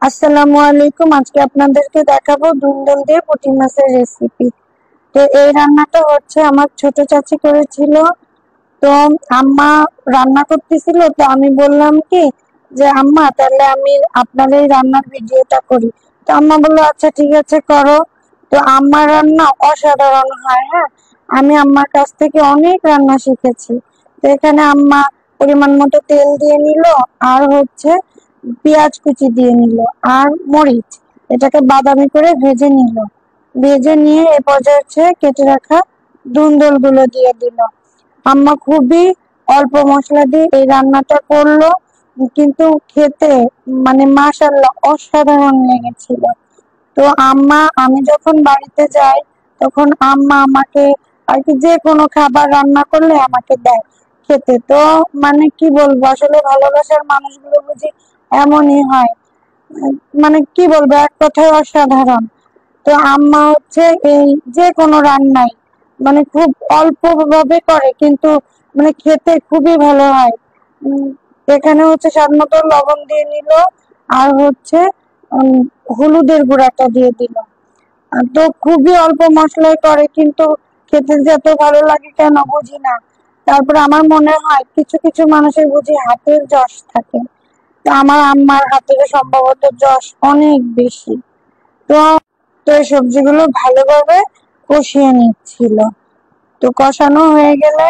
আসসালামু আলাইকুম। আজকে আপনাদেরকে দেখাবো দুন্দুল দিয়ে পুঁটি মাছের রেসিপি। তো এই রান্নাটা হচ্ছে আমার ছোট চাচি করেছিল। তো আম্মা রান্না করতেছিল, তো আমি বললাম কি যে আম্মা তাহলে আমি আপনার এই রান্নার ভিডিওটা করি। তো আম্মা বললো আচ্ছা ঠিক আছে করো। তো আম্মার রান্না অসাধারণ হয়। হ্যাঁ, আমি আম্মার কাছ থেকে অনেক রান্না শিখেছি। তো এখানে আম্মা পরিমাণ মতো তেল দিয়ে নিল, আর হচ্ছে পেঁয়াজ কুচি দিয়ে নিল, আর মরিচ, এটাকে বাদামি করে ভেজে নিল। ভেজে নিয়ে এ পর্যায়ে হচ্ছে কেটে রাখা ধুন্দুল গুলো দিয়ে দিল। আম্মা খুবই অল্প মশলা দিয়ে এই রান্নাটা করলো, কিন্তু খেতে মানে মাশাআল্লাহ অসাধারণ লেগেছিল। তো আমি যখন বাড়িতে যাই তখন আম্মা আমাকে আর কি যে কোনো খাবার রান্না করলে আমাকে দেয় খেতে। তো মানে কি বলবো, আসলে ভালোবাসার মানুষগুলো বুঝি এমনই হয়। মানে কি বলবো, এক কথায় অসাধারণ। তো আম্মা হচ্ছে এই যে কোনো রান্নাই মানে খুব অল্প ভাবে করে, কিন্তু মানে খেতে খুবই ভালো হয়। উম, এখানে হচ্ছে স্বাদ মতো লবণ দিয়ে নিল, আর হচ্ছে উম, হলুদের গুঁড়াটা দিয়ে দিল। তো খুবই অল্প মশলাই করে, কিন্তু খেতে যে এত ভালো লাগে কেন বুঝি না। তারপরে আমার মনে হয় কিছু কিছু মানুষের বুঝি হাতের যশ থাকে। তো আমার আম্মার হাতের সম্ভবত যশ অনেক বেশি। তো তো এই সবজিগুলো ভালোভাবে কষিয়ে নিচ্ছিল। তো কষানো হয়ে গেলে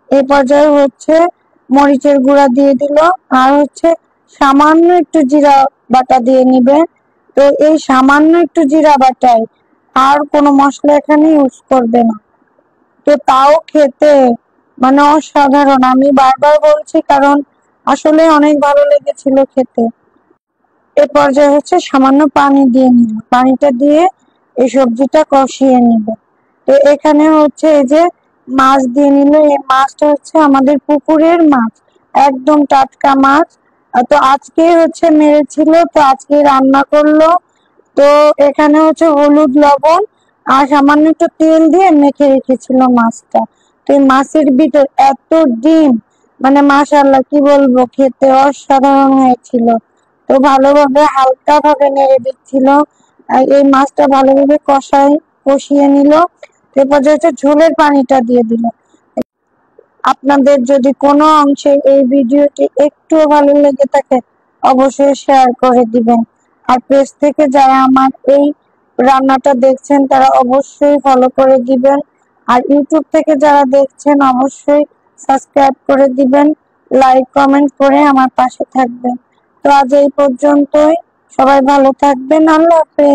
এই পর্যায়ে হচ্ছে মরিচের গুঁড়া দিয়ে দিল, আর হচ্ছে সামান্য একটু জিরা বাটা দিয়ে নিবে। তো এই সামান্য একটু জিরা বাটায় আর কোনো মশলা এখানে ইউজ করবে না। তো তাও খেতে মানে অসাধারণ, আমি বারবার বলছি কারণ আসলে অনেক ভালো লেগেছিল খেতে। এ পর্যায়ে হচ্ছে সামান্য পানি দিয়ে নিল, পানিটা দিয়ে এই সবজিটা কষিয়ে নিবে। তো এখানে হচ্ছে এই যে মাছ দিয়ে নিল, এই মাছটা হচ্ছে আমাদের পুকুরের মাছ, একদম টাটকা মাছ। তো আজকে হচ্ছে মেরেছিল, তো আজকে রান্না করলো। তো এখানে হচ্ছে হলুদ লবণ আর সামান্য একটু তেল দিয়ে মেখে রেখেছিল মাছটা। তো এই মাছের ভিতর এত ডিম, মানে মাশাআল্লাহ কি বলবো, খেতে অসাধারণ হয়েছিল। তো ভালোভাবে হালকা ভাবে নেড়ে দিচ্ছিল, আর এই মাছটা ভালোভাবে কষিয়ে নিল। এরপর হচ্ছে ঝোলের পানিটা দিয়ে দিল। আপনাদের যদি কোনো অংশে এই ভিডিওটি একটুও ভালো লেগে থাকে অবশ্যই শেয়ার করে দিবেন। আর পেজ থেকে যারা আমার এই রান্নাটা দেখছেন তারা অবশ্যই ফলো করে দিবেন। আর ইউটিউব থেকে যারা দেখছেন অবশ্যই সাবস্ক্রাইব করে দিবেন, লাইক কমেন্ট করে আমার পাশে থাকবেন। তো আজ এই পর্যন্তই, সবাই ভালো থাকবেন, আল্লাহ হাফেজ।